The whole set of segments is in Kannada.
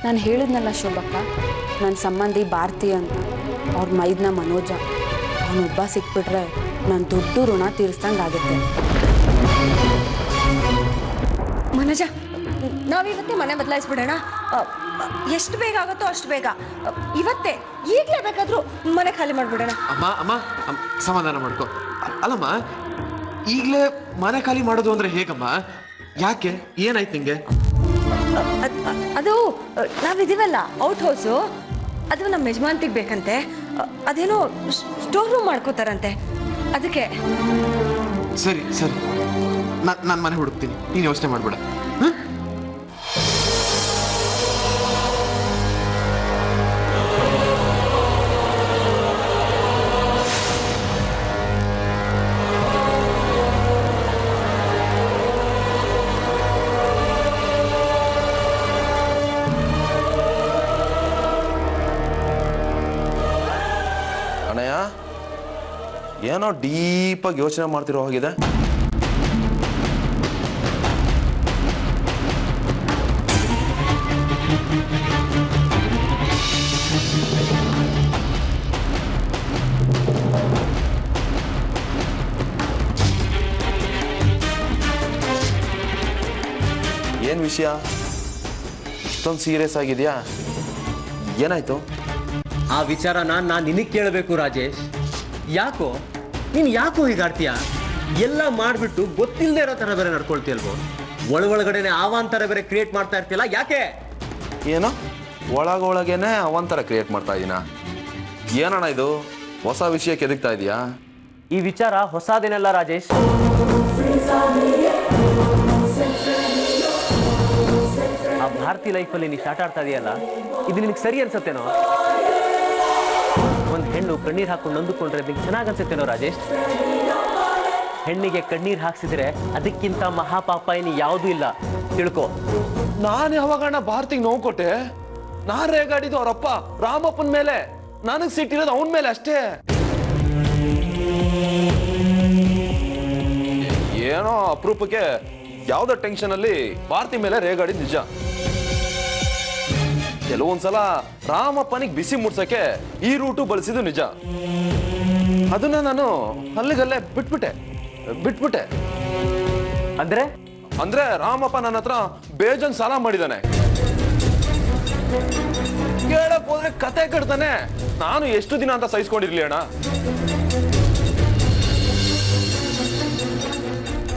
ನಾನು ಹೇಳಿದ್ನಲ್ಲ ಶೋಭಕ್ಕ, ನನ್ನ ಸಂಬಂಧಿ ಭಾರತಿ ಅಂತ, ಅವ್ರ ಮೈದ್ನ ಮನೋಜ. ಅವನೊಬ್ಬ ಸಿಕ್ಬಿಟ್ರೆ ನಾನು ದೊಡ್ಡ ಋಣ ತೀರಿಸ್ದಂಗೆ ಆಗುತ್ತೆ. ಮನೋಜ, ನಾವಿವತ್ತೇ ಮನೆ ಬದಲಾಯಿಸ್ಬಿಡೋಣ. ಎಷ್ಟು ಬೇಗ ಆಗುತ್ತೋ ಅಷ್ಟು ಬೇಗ, ಇವತ್ತೇ ಈಗಲೇ ಬೇಕಾದರೂ ಮನೆ ಖಾಲಿ ಮಾಡಿಬಿಡೋಣ. ಅಮ್ಮ ಅಮ್ಮ ಸಮಾಧಾನ ಮಾಡ್ಕೊ. ಅಲ್ಲಮ್ಮ, ಈಗಲೇ ಮನೆ ಖಾಲಿ ಮಾಡೋದು ಅಂದ್ರೆ ಹೇಗಮ್ಮ? ಯಾಕೆ, ಏನಾಯ್ತು ನಿಂಗೆ? ಅದು ನಾವಿದೀವಲ್ಲ ಔಟ್ ಹೌಸು, ಅದು ನಮ್ಮ ಯಜಮಾನ್ತಿಗೆ ಬೇಕಂತೆ. ಅದೇನೋ ಸ್ಟೋರ್ ರೂಮ್ ಮಾಡ್ಕೋತಾರಂತೆ, ಅದಕ್ಕೆ. ಸರಿ ಸರಿ, ನಾನು ಮನೆ ಹುಡುಕ್ತೀನಿ, ನೀನು ಯೋಚನೆ ಮಾಡ್ಬೇಡ. ಅಣ್ಣಯ್ಯ, ಏನೋ ಡೀಪಾಗಿ ಯೋಚನೆ ಮಾಡ್ತಿರೋ ಹಾಗಿದೆ. ಏನ್ ವಿಷಯ, ಇಷ್ಟೊಂದು ಸೀರಿಯಸ್ ಆಗಿದೆಯಾ? ಏನಾಯ್ತು? ಆ ವಿಚಾರ ನಾನು ನಿನಗೆ ಕೇಳಬೇಕು ರಾಜೇಶ್. ಯಾಕೋ ನೀನು ಹೀಗಾಡ್ತೀಯ? ಎಲ್ಲ ಮಾಡಿಬಿಟ್ಟು ಗೊತ್ತಿಲ್ಲದೆ ಇರೋ ಥರ ಬೇರೆ ನಡ್ಕೊಳ್ತೀಯಲ್ವೋ? ಒಳಗಡೆನೆ ಅವಾಂತರ ಬೇರೆ ಕ್ರಿಯೇಟ್ ಮಾಡ್ತಾ ಇರ್ತಿಲ್ಲ, ಯಾಕೆ? ಏನೋ ಒಳಗೇನೆ ಅವಂತರ ಕ್ರಿಯೇಟ್ ಮಾಡ್ತಾ ಇದೀನಾ? ಏನಣ್ಣ ಇದು ಹೊಸ ವಿಷಯಕ್ಕೆ ಎದುಗ್ತಾ ಇದೆಯಾ? ಈ ವಿಚಾರ ಹೊಸದೇನಲ್ಲ ರಾಜೇಶ್. ಆ ಭಾರತಿ ಲೈಫಲ್ಲಿ ನೀ ಸ್ಟಾರ್ಟ್ ಆಡ್ತಾ ಇದೆಯಲ್ಲ, ಇದು ನಿನಗೆ ಸರಿ ಅನ್ಸತ್ತೇನೋ? ಒಂದು ಹೆಣ್ಣು ಕಣ್ಣೀರು ಹಾಕೊಂಡು ನೊಂದುಕೊಂಡ್ರೆ ನಿಂಗೆ ಚೆನ್ನಾಗಿ ಅನ್ಸುತ್ತೇನೋ ರಾಜೇಶ್? ಹೆಣ್ಣಿಗೆ ಕಣ್ಣೀರು ಹಾಕ್ಸಿದ್ರೆ ಅದಕ್ಕಿಂತ ಮಹಾಪಾಪ ಇನ್ನು ಯಾವುದೂ ಇಲ್ಲ, ತಿಳ್ಕೊ. ನಾನು ಯಾವಾಗಣ್ಣ ಭಾರತಿಗೆ ನೋವು ಕೊಟ್ಟೆ? ನಾನ್ ರೇಗಾಡಿದ್ದು ಅವರಪ್ಪ ರಾಮಪ್ಪನ ಮೇಲೆ, ನನಗ್ ಸಿಟ್ಟಿರೋದು ಅವನ ಮೇಲೆ ಅಷ್ಟೇ. ಏನೋ ಅಪರೂಪಕ್ಕೆ ಯಾವ್ದೋ ಟೆನ್ಷನ್ ಅಲ್ಲಿ ಭಾರತಿ ಮೇಲೆ ರೇಗಾಡಿದ್ ನಿಜ. ಕೆಲವೊಂದ್ಸಲ ರಾಮಪ್ಪನಿಗೆ ಬಿಸಿ ಮುಡ್ಸಕ್ಕೆ ಈ ರೂಟು ಬಳಸಿದ್ದು ನಿಜ. ಅದನ್ನ ನಾನು ಅಲ್ಲಿಗಲ್ಲೇ ಬಿಟ್ಬಿಟ್ಟೆ. ಅಂದ್ರೆ ರಾಮಪ್ಪ ನನ್ನ ಹತ್ರ ಬೇಜನ್ ಸಾಲ ಮಾಡಿದಾನೆ. ಕೇಳಕ್ ಹೋದ್ರೆ ಕತೆ ಕಟ್ತಾನೆ. ನಾನು ಎಷ್ಟು ದಿನ ಅಂತ ಸಹಿಸ್ಕೊಂಡಿರ್ಲಿ ಅಣ್ಣ.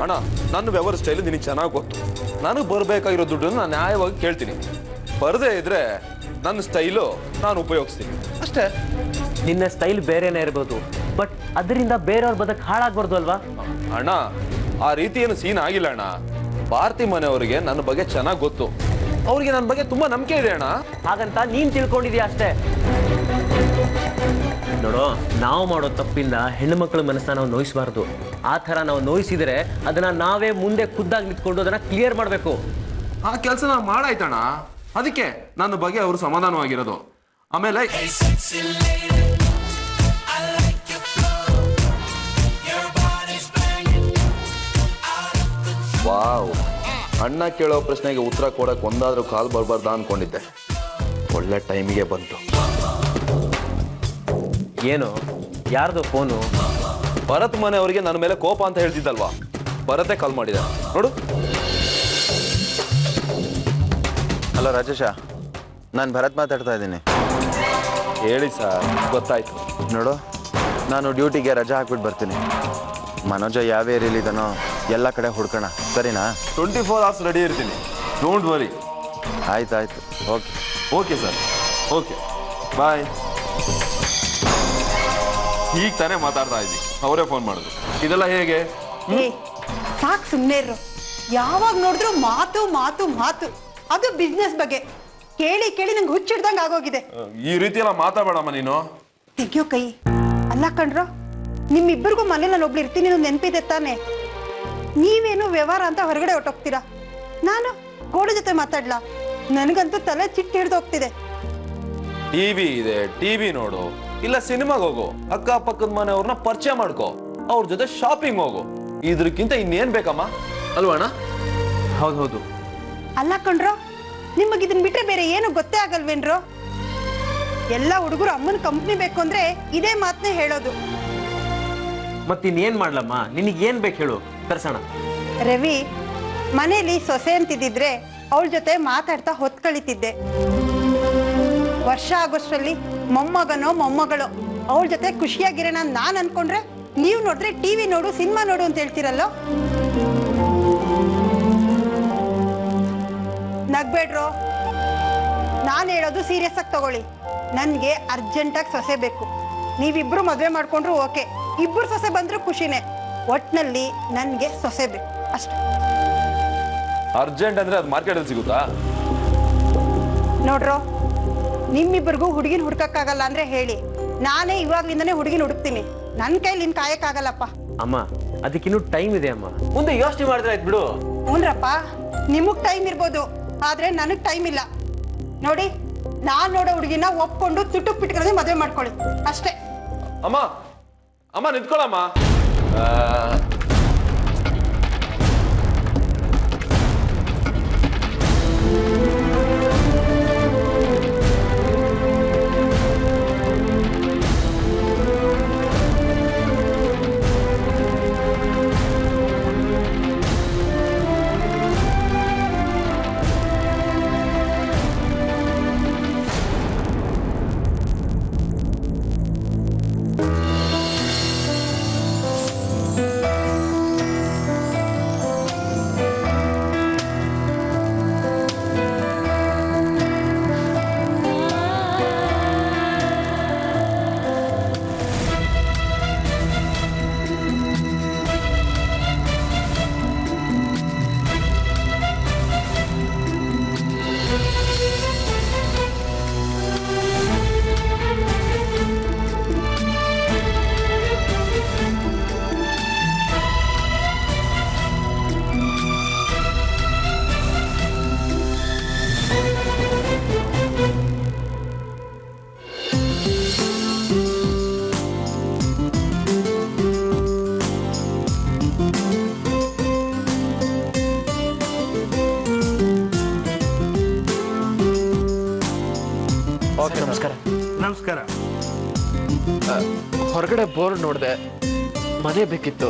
ಅಣ್ಣ, ನನ್ನ ವ್ಯವಹಾರ ಸ್ಟೈಲ್ ನಿನಗೆ ಚೆನ್ನಾಗಿ ಗೊತ್ತು. ನನಗೆ ಬರ್ಬೇಕಾಗಿರೋ ದುಡ್ಡನ್ನು ನಾನು ನ್ಯಾಯವಾಗಿ ಕೇಳ್ತೀನಿ. ಬರದೇ ಇದ್ರೆ ನನ್ನ ಸ್ಟೈಲು ನಾನು ಉಪಯೋಗಿಸ್ತೀನಿ ಅಷ್ಟೇ. ನಿನ್ನ ಸ್ಟೈಲ್ ಬೇರೆನೇ ಇರ್ಬೋದು, ಬಟ್ ಅದರಿಂದ ಬೇರೆಯವ್ರ ಬದುಕು ಹಾಳಾಗ್ಬಾರ್ದು ಅಲ್ವಾ? ಅಣ್ಣ, ಆ ರೀತಿ ಏನು ಸೀನ್ ಆಗಿಲ್ಲ ಅಣ್ಣ. ಭಾರತಿ ಮನೆಯವರಿಗೆ ನನ್ನ ಬಗ್ಗೆ ಚೆನ್ನಾಗಿ ಗೊತ್ತು. ಅವ್ರಿಗೆ ನನ್ನ ಬಗ್ಗೆ ತುಂಬಾ ನಂಬಿಕೆ ಇದೆ ಅಣ್ಣ. ಹಾಗಂತ ನೀನ್ ತಿಳ್ಕೊಂಡಿದ್ಯಾ ಅಷ್ಟೇ. ನೋಡೋ, ನಾವು ಮಾಡೋ ತಪ್ಪಿಂದ ಹೆಣ್ಣು ಮಕ್ಕಳ ಮನಸ್ಸನ್ನ ನಾವು ನೋಯಿಸಬಾರ್ದು. ಆ ಥರ ನಾವು ನೋಯಿಸಿದ್ರೆ ಅದನ್ನ ನಾವೇ ಮುಂದೆ ಖುದ್ದಾಗಿ ನಿಂತ್ಕೊಂಡು ಅದನ್ನ ಕ್ಲಿಯರ್ ಮಾಡಬೇಕು. ಆ ಕೆಲಸ ನಾವು ಮಾಡಾಯ್ತಣ್ಣ. ಅದಕ್ಕೆ ನನ್ನ ಬಗ್ಗೆ ಅವರು ಸಮಾಧಾನವಾಗಿರೋದು. ಆಮೇಲೆ ವಾವ್, ಅಣ್ಣ ಕೇಳೋ ಪ್ರಶ್ನೆಗೆ ಉತ್ತರ ಕೊಡಕ್ಕೆ ಒಂದಾದ್ರೂ ಕಾಲ್ ಬರಬಾರ್ದ ಅನ್ಕೊಂಡಿದ್ದೆ. ಒಳ್ಳೆ ಟೈಮಿಗೆ ಬಂತು. ಏನು, ಯಾರ್ದು ಫೋನು? ಭರತ್ ಮನೆಯವರಿಗೆ ನನ್ನ ಮೇಲೆ ಕೋಪ ಅಂತ ಹೇಳ್ತಿದ್ದಲ್ವಾ, ಭರತೆ ಕಾಲ್ ಮಾಡಿದೆ ನೋಡು. ಹಲೋ ರಾಜೇಶ, ನಾನು ಭರತ್ ಮಾತಾಡ್ತಾ ಇದ್ದೀನಿ. ಹೇಳಿ ಸರ್, ಗೊತ್ತಾಯ್ತು. ನೋಡು, ನಾನು ಡ್ಯೂಟಿಗೆ ರಜಾ ಹಾಕ್ಬಿಟ್ಟು ಬರ್ತೀನಿ. ಮನೋಜ ಯಾವ ಏರಿಯಲ್ಲಿದ್ದಾನೋ ಎಲ್ಲ ಕಡೆ ಹುಡ್ಕೋಣ, ಸರಿನಾ? 24 hours ರೆಡಿ ಇರ್ತೀನಿ, ಡೋಂಟ್ ವರಿ. ಆಯ್ತು, ಓಕೆ ಸರ್, ಓಕೆ ಬಾಯ್. ಈಗ ತಾನೇ ಮಾತಾಡ್ತಾ ಇದ್ವಿ, ಅವರೇ ಫೋನ್ ಮಾಡಿದ್ರು. ಇದೆಲ್ಲ ಹೇಗೆ? ಸಾಕು, ಸುಮ್ಮನೆ ಇರು. ಯಾವಾಗ ನೋಡಿದ್ರು ಮಾತು ಮಾತು ಮಾತು. ಅದು ಬಿಸ್ನೆಸ್ ಬಗ್ಗೆ ಕೇಳಿ ಕೇಳಿ ನಂಗೆ ಹುಚ್ಚಿಡ್ದಂಗೆ ಆಗೋಗಿದೆ. ಈ ರೀತಿ ಎಲ್ಲ ಮಾತಾಡಬೇಡಮ್ಮ ನೀನು. ತೆಗಿಯೋ ಕೈ. ಅಲ್ಲ ಕಣ್ರೋ, ನಿಮ್ಮಿಬ್ಬರಿಗೂ ಮನೇಲಿ ನಾನು ಒಬ್ಳು ಇರ್ತೀನಿ ಅನ್ನೋದು ನೆನಪಿದೆ ತಾನೆ? ನೀವೇನು ವ್ಯವಹಾರ ಅಂತ ಹೊರಗಡೆ ಹೊಟ್ಟೋಗ್ತೀರಾ, ನಾನು ಗೋಡೆ ಜೊತೆ ಮಾತಾಡ್ಲಾ? ನನಗಂತೂ ತಲೆ ಚಿಟ್ಟಿ ಹಿಡ್ದು ಹೋಗ್ತಿದೆ. ಟಿವಿ ಇದೆ, ಟಿವಿ ನೋಡು, ಇಲ್ಲ ಸಿನಿಮಾಗೆ ಹೋಗು, ಅಕ್ಕಪಕ್ಕದ ಮನೆಯವ್ರನ್ನ ಪರಿಚಯ ಮಾಡ್ಕೋ, ಅವ್ರ ಜೊತೆ ಶಾಪಿಂಗ್ ಹೋಗು. ಇದಕ್ಕಿಂತ ಇನ್ನೇನ್ ಬೇಕಮ್ಮ, ಅಲ್ವಣ್ಣ? ಹೌದು. ಅಲ್ಲ ಕಣ್ರೋ, ನಿಮಗೆ ಇದನ್ನ ಬಿಟ್ರೆ ಬೇರೆ ಏನು ಗೊತ್ತೇ ಆಗಲ್ವೇನ್ರೋ? ಎಲ್ಲ ಹುಡುಗರು ಅಮ್ಮನ ಕಂಪ್ನಿ ಬೇಕು ಅಂದ್ರೆ ಇದೇ ಮಾತನ್ನೇ ಹೇಳೋದು. ಮತ್ತಿನ್ನೇನ್ ಮಾಡ್ಲಮ್ಮ? ನಿನಗೆ ಏನ್ ಬೇಕು ಹೇಳು, ತರ್ಸೋಣ. ರವಿ, ಮನೇಲಿ ಸೊಸೆ ಅಂತಿದ್ದಿದ್ರೆ ಅವಳ ಜೊತೆ ಮಾತಾಡ್ತಾ ಹೊತ್ತು ಕಳೀತಿದ್ದೆ. ವರ್ಷ ಆಗೋಷ್ಟರಲ್ಲಿ ಮೊಮ್ಮಗನೋ ಮೊಮ್ಮಗಳೋ ಅವಳ ಜೊತೆ ಖುಷಿಯಾಗಿರೋಣ ನಾನು ಅನ್ಕೊಂಡ್ರೆ ನೀವು ನೋಡಿದ್ರೆ ಟಿವಿ ನೋಡು, ಸಿನಿಮಾ ನೋಡು ಅಂತ ಹೇಳ್ತಿರಲ್ಲೋ. ನಗ್ಬೇಡ್ರೋ, ನಾನು ಹೇಳೋದು ಸೀರಿಯಸ್ ಆಗಿ ತಗೊಳ್ಳಿ. ನನಗೆ ಅರ್ಜೆಂಟಾಗಿ ಸೊಸೆ ಬೇಕು. ನೀವಿಬ್ರು ಮದುವೆ ಮಾಡ್ಕೊಂಡ್ರು ಓಕೆ, ಇಬ್ಬರು ಸೊಸೆ ಬಂದ್ರು ಖುಷಿನೇ. ಒಟ್ನಲ್ಲಿ ನನಗೆ ಸೊಸೆ ಬೇಕು ಅಷ್ಟೇ. ಅರ್ಜೆಂಟ್ ಅಂದ್ರೆ ಅದು ಮಾರ್ಕೆಟಲ್ಲಿ ಸಿಗುತ್ತಾ? ನೋಡ್ರೋ, ನಿಮ್ಮಿಬ್ಬರಿಗೂ ಹುಡುಗಿನ ಹುಡ್ಕಕ್ಕಾಗಲ್ಲ ಅಂದ್ರೆ ಹೇಳಿ, ನಾನೇ ಇವಾಗ್ಲಿಂದನೇ ಹುಡುಗಿನ ಹುಡುಕ್ತೀನಿ. ನನ್ನ ಕೈಲಿ ನಿನ್ ಕಾಯಕ್ಕಾಗಲ್ಲಪ್ಪ. ಅಮ್ಮ, ಅದಕ್ಕಿನ್ನೂ ಟೈಮ್ ಇದೆ ಅಮ್ಮ, ಮುಂದೆ ಯೋಚನೆ ಮಾಡಿದ್ರೆ ಆಯ್ತು ಬಿಡು. ಹ್ಞೂನ್ರಪ್ಪ, ನಿಮಗ್ ಟೈಮ್ ಇರ್ಬೋದು, ಆದ್ರೆ ನನಗ್ ಟೈಮ್ ಇಲ್ಲ. ನೋಡಿ, ನಾನ್ ನೋಡೋ ಹುಡುಗಿನ ಒಪ್ಕೊಂಡು ತುಟ್ಟು ಪಿಟ್ಕೊಳ್ಳದೆ ಮದುವೆ ಮಾಡ್ಕೊಳ್ಳಿ ಅಷ್ಟೇ. ಅಮ್ಮ ಅಮ್ಮ ನಿಂತ್ಕೊಳ್ಳಮ್ಮ. ನಮಸ್ಕಾರ. ನಮಸ್ಕಾರ. ಹೊರಗಡೆ ಬೋರ್ಡ್ ನೋಡಿದೆ, ಮನೆ ಬೇಕಿತ್ತು.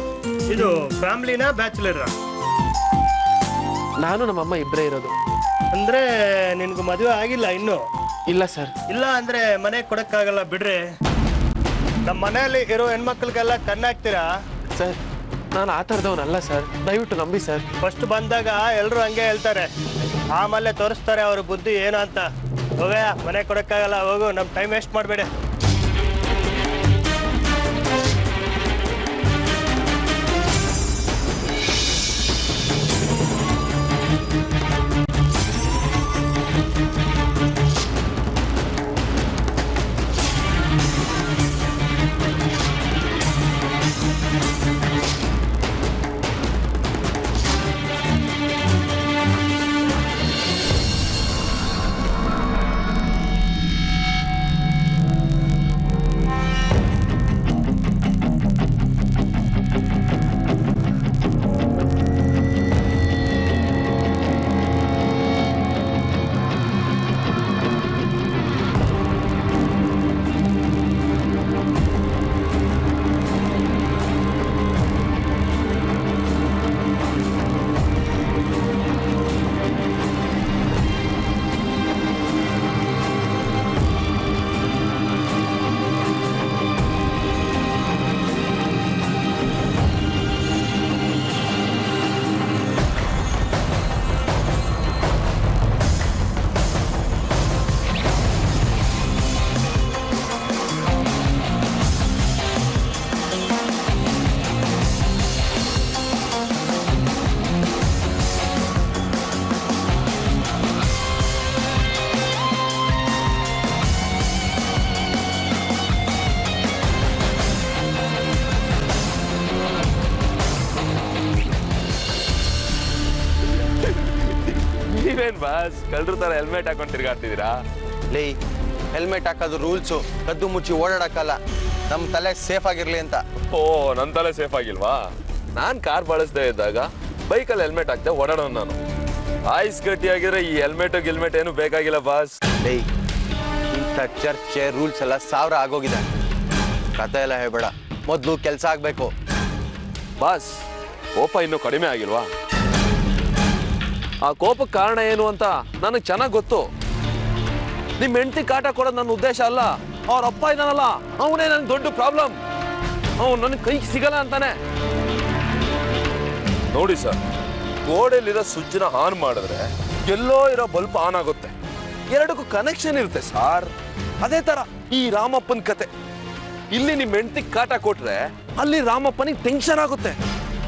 ಇದು ಫ್ಯಾಮಿಲಿನಾ ಬ್ಯಾಚುಲರ್? ನಾನು ನಮ್ಮಮ್ಮ ಇಬ್ಬರೇ ಇರೋದು. ಅಂದ್ರೆ ನಿನ್ಗೂ ಮದುವೆ ಆಗಿಲ್ಲ ಇನ್ನು? ಇಲ್ಲ ಸರ್. ಇಲ್ಲ ಅಂದ್ರೆ ಮನೆ ಕೊಡಕ್ಕಾಗಲ್ಲ ಬಿಡ್ರಿ. ನಮ್ಮ ಮನೆಯಲ್ಲಿ ಇರೋ ಹೆಣ್ಮಕ್ಳಿಗೆಲ್ಲ ಕಣ್ಣಾಕ್ತೀರಾ? ಸರ್, ನಾನು ಆ ಥರದವನಲ್ಲ ಸರ್, ದಯವಿಟ್ಟು ನಂಬಿ ಸರ್. ಫಸ್ಟ್ ಬಂದಾಗ ಎಲ್ಲರೂ ಹಂಗೆ ಹೇಳ್ತಾರೆ, ಆಮೇಲೆ ತೋರಿಸ್ತಾರೆ ಅವ್ರ ಬುದ್ಧಿ ಏನು ಅಂತ. ಹೋಗಯ್ಯ, ಮನೆ ಕೊಡಕ್ಕಾಗಲ್ಲ, ಹೋಗು, ನಮ್ಮ ಟೈಮ್ ವೇಸ್ಟ್ ಮಾಡಬೇಡಿ. ನೀವೇನ್ ಬಾಸ್ ಕಳ್ರ ತರ ಹೆಲ್ಮೆಟ್ ಹಾಕೊಂಡು ತಿರ್ಗಾಡ್ತಿದ್ದೀರಾ? ಲೇ, ಹೆಲ್ಮೆಟ್ ಹಾಕೋದು ರೂಲ್ಸು, ಕದ್ದು ಮುಚ್ಚಿ ಓಡಾಡಕ್ಕಲ್ಲ, ನಮ್ಮ ತಲೆ ಸೇಫ್ ಆಗಿರ್ಲಿ ಅಂತ. ಓ, ನನ್ನ ತಲೆ ಸೇಫ್ ಆಗಿಲ್ವಾ? ನಾನು ಕಾರ್ ಬಳಸದೇ ಇದ್ದಾಗ ಬೈಕಲ್ಲಿ ಹೆಲ್ಮೆಟ್ ಹಾಕ್ದೆ ಓಡಾಡೋನು ನಾನು. ಆಯ್ಸ್ ಗಟ್ಟಿಯಾಗಿದ್ರೆ ಈ ಹೆಲ್ಮೆಟ್ ಏನು ಬೇಕಾಗಿಲ್ಲ ಬಾಸ್. ಡೇಯ್ ಇಂಥ ಚರ್ಚೆ ರೂಲ್ಸ್ ಎಲ್ಲ 1000 ಆಗೋಗಿದೆ. ಕತೆ ಎಲ್ಲ ಹೇಳ್ಬೇಡ, ಮೊದಲು ಕೆಲಸ ಆಗಬೇಕು. ಬಾಸ್ ಕೋಪ ಇನ್ನೂ ಕಡಿಮೆ ಆಗಿಲ್ವಾ? ಆ ಕೋಪಕ್ಕೆ ಕಾರಣ ಏನು ಅಂತ ನನಗೆ ಚೆನ್ನಾಗಿ ಗೊತ್ತು. ನಿಮ್ಮ ಹೆಂಡತಿ ಕಾಟ ಕೊಡೋದು ನನ್ನ ಉದ್ದೇಶ ಅಲ್ಲ. ಅವ್ರ ಅಪ್ಪ ಇದ್ದಾನಲ್ಲ, ಅವನೇ ನನ್ಗೆ ದೊಡ್ಡ ಪ್ರಾಬ್ಲಮ್. ಅವನು ನನ್ನ ಕೈಗೆ ಸಿಗಲ್ಲ ಅಂತಾನೆ. ನೋಡಿ ಸರ್, ಗೋಡೆಯಲ್ಲಿರೋ ಸ್ವಿಚ್ನ ಆನ್ ಮಾಡಿದ್ರೆ ಎಲ್ಲೋ ಇರೋ ಬಲ್ಬ್ ಆನ್ ಆಗುತ್ತೆ. ಎರಡಕ್ಕೂ ಕನೆಕ್ಷನ್ ಇರುತ್ತೆ ಸಾರ್. ಅದೇ ತರ ಈ ರಾಮಪ್ಪನ ಕತೆ. ಇಲ್ಲಿ ನಿಮ್ಮ ಹೆಂಡತಿಗೆ ಕಾಟ ಕೊಟ್ರೆ ಅಲ್ಲಿ ರಾಮಪ್ಪನಿಗೆ ಟೆನ್ಷನ್ ಆಗುತ್ತೆ.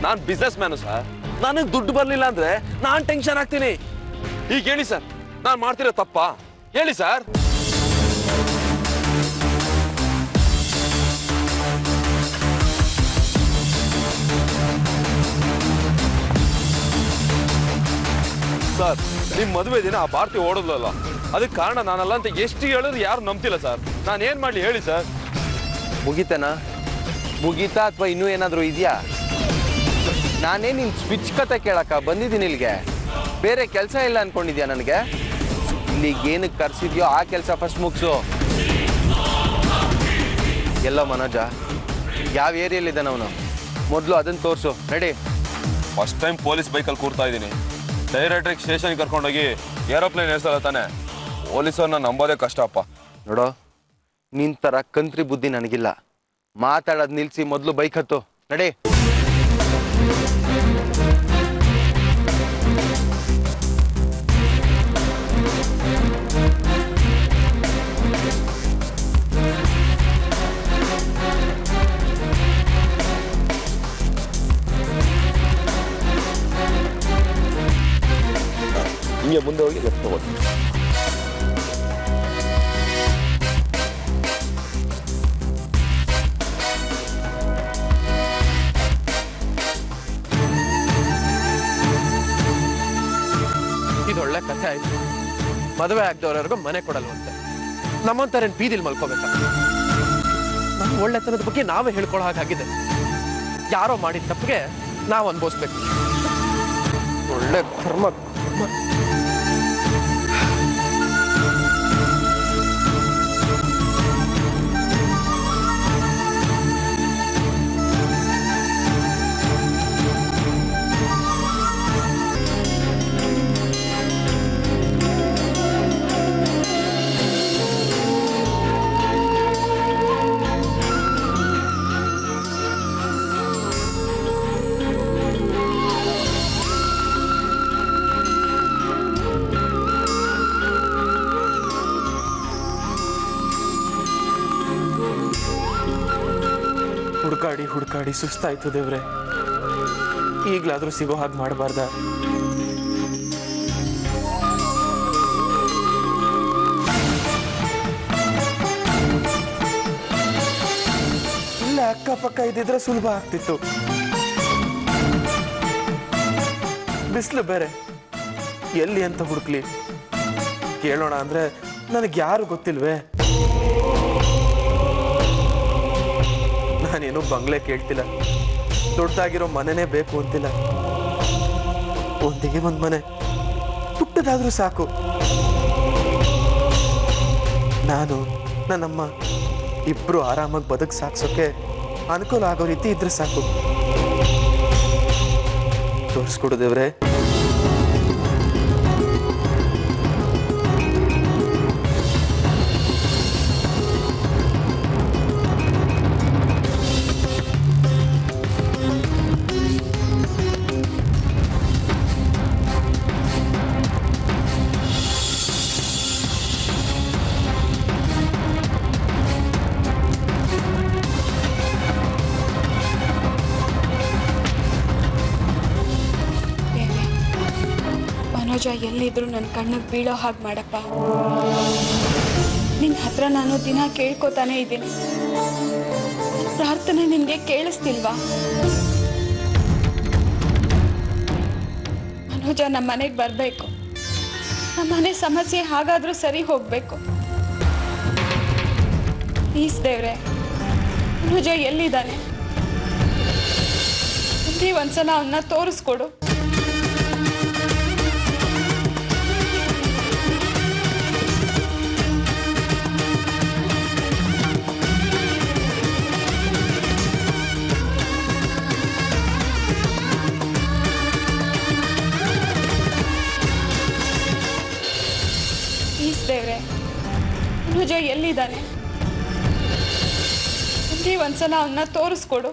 ನಾನು ಬಿಸ್ನೆಸ್ ಮ್ಯಾನು ಸರ್, ನನಗೆ ದುಡ್ಡು ಬರಲಿಲ್ಲ ಅಂದ್ರೆ ನಾನು ಟೆನ್ಷನ್ ಆಗ್ತೀನಿ. ಈಗ ಹೇಳಿ ಸರ್, ನಾನು ಮಾಡ್ತಿರೋ ತಪ್ಪಾ? ಹೇಳಿ ಸರ್. ಸರ್, ನಿಮ್ ಮದುವೆ ದಿನ ಆ ಭಾರತಿ ಓಡೋದ್ಲಲ್ಲ, ಅದಕ್ಕೆ ಕಾರಣ ನಾನಲ್ಲ ಅಂತ ಎಷ್ಟು ಹೇಳಿದ್ರು ಯಾರು ನಂಬ್ತಿಲ್ಲ ಸರ್. ನಾನು ಏನ್ ಮಾಡ್ಲಿ ಹೇಳಿ ಸರ್? ಮುಗಿತನಾ? ಮುಗೀತಾ ಅಥವಾ ಇನ್ನೂ ಏನಾದರೂ ಇದೆಯಾ? ನಾನೇ ನಿನ್ನ ಸ್ವಿಚ್ ಕತೆ ಕೇಳಕ್ಕ ಬಂದಿದ್ದೀನಿ ಇಲ್ಲಿಗೆ. ಬೇರೆ ಕೆಲಸ ಇಲ್ಲ ಅನ್ಕೊಂಡಿದ್ಯಾ ನನಗೆ? ಇಲ್ಲಿಗೆ ಏನಕ್ಕೆ ಕರ್ಸಿದ್ಯೋ ಆ ಕೆಲಸ ಫಸ್ಟ್ ಮುಗಿಸು. ಎಲ್ಲ ಮನೋಜ, ಯಾವ ಏರಿಯಲ್ಲಿದ್ದಾನೆ ಅವನು? ಮೊದಲು ಅದನ್ನು ತೋರಿಸು. ನಡಿ. ಫಸ್ಟ್ ಟೈಮ್ ಪೊಲೀಸ್ ಬೈಕಲ್ಲಿ ಕೂರ್ತಾ ಇದ್ದೀನಿ. ಡೈರೆಕ್ಟ್ರಿಗೆ ಸ್ಟೇಷನ್ಗೆ ಕರ್ಕೊಂಡೋಗಿ ಏರೋಪ್ಲೇನ್ ಏರ್ಸಲ್ಲ ತಾನೆ. ಪೊಲೀಸವ್ರನ್ನ ನಂಬೋದೇ ಕಷ್ಟಪ್ಪ. ನೋಡೋ, ನಿನ್ ಥರ ಕಂತ್ರಿ ಬುದ್ಧಿ ನನಗಿಲ್ಲ. ಮಾತಾಡೋದು ನಿಲ್ಲಿಸಿ ಮೊದಲು ಬೈಕ್ ಹತ್ತು. ನಡಿ. ಹಿಂಗೆ ಮುಂದೆ ಹೋಗಿ ಲೆಫ್ಟ್ ತಗೋದು. ಇದೊಳ್ಳೆ ಕಥೆ ಆಯ್ತು. ಮದುವೆ ಆಗ್ದವ್ರವರೆಗೂ ಮನೆ ಕೊಡಲ್ವಂತೆ. ನಮ್ಮಂತಾರೇನು ಬೀದಿಲ್ ಮಲ್ಕೋಬೇಕ? ನಮ್ಮ ಒಳ್ಳೆತನದ ಬಗ್ಗೆ ನಾವೇ ಹೇಳ್ಕೊಳ್ಳೋ ಹಾಗಾಗಿದೆ. ಯಾರೋ ಮಾಡಿದ ತಪ್ಪಿಗೆ ನಾವು ಅನ್ಭವಿಸ್ಬೇಕು. ಒಳ್ಳೆ ಕರ್ಮ. ಹುಡುಕಾಡಿ ಸುಸ್ತಾಯ್ತು ದೇವ್ರೆ. ಈಗ್ಲಾದ್ರೂ ಸಿಗೋ ಹಾಗೆ ಮಾಡಬಾರ್ದ? ಇಲ್ಲ, ಅಕ್ಕಪಕ್ಕ ಇದ್ದಿದ್ರೆ ಸುಲಭ ಆಗ್ತಿತ್ತು. ಬಿಸಿಲು ಬೇರೆ, ಎಲ್ಲಿ ಅಂತ ಹುಡುಕ್ಲಿ? ಕೇಳೋಣ ಅಂದ್ರೆ ನನಗೆ ಯಾರು ಗೊತ್ತಿಲ್ವೇ? ನಾನೇನು ಬಂಗ್ಲೆ ಕೇಳ್ತಿಲ್ಲ, ದೊಡ್ಡದಾಗಿರೋ ಮನೆನೇ ಬೇಕು ಅಂತಿಲ್ಲ. ಒಂದಿಗೆ ಒಂದು ಮನೆ ಪುಟ್ಟದಾದ್ರೂ ಸಾಕು. ನಾನು ನನ್ನಮ್ಮ ಇಬ್ರು ಆರಾಮಾಗಿ ಬದುಕು ಸಾಕ್ಸೋಕೆ ಅನುಕೂಲ ಆಗೋ ರೀತಿ ಇದ್ರೆ ಸಾಕು. ತೋರಿಸ್ಕೊಡು ದೇವ್ರೆ. ಮನೋಜ ಎಲ್ಲಿದ್ರು ನನ್ನ ಕಣ್ಣಿಗೆ ಬೀಳೋ ಹಾಗೆ ಮಾಡಪ್ಪ. ನಿನ್ನ ಹತ್ರ ನಾನು ದಿನ ಕೇಳ್ಕೊತಾನೆ ಇದ್ದೀನಿ. ಪ್ರಾರ್ಥನೆ ನಿನಗೆ ಕೇಳಿಸ್ತಿಲ್ವಾ? ಮನೋಜ ನಮ್ಮ ಮನೆಗೆ ಬರಬೇಕು. ನಮ್ಮ ಮನೆ ಸಮಸ್ಯೆ ಹಾಗಾದ್ರೂ ಸರಿ ಹೋಗಬೇಕು. ಪ್ಲೀಸ್ ದೇವ್ರೆ, ಮನೋಜ ಎಲ್ಲಿದ್ದಾನೆ? ಒಂದೇ ಒಂದ್ಸಲ ಅವನ್ನ ತೋರಿಸ್ಕೊಡು. ಮನೋಜ ಎಲ್ಲಿದ್ದಾನೆ? ಒಂದ್ಸಲ ಅವನ್ನ ತೋರಿಸ್ಕೊಡು.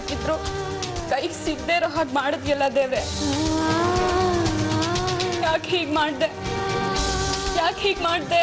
ಹಾಕಿದ್ರು ಕೈಗೆ ಸಿಗದೆ ಇರೋ ಹಾಗೆ ಮಾಡಿದ್ಯಲ್ಲ ದೇವ್ರೆ. ಯಾಕೆ ಹೀಗೆ ಮಾಡಿದೆ?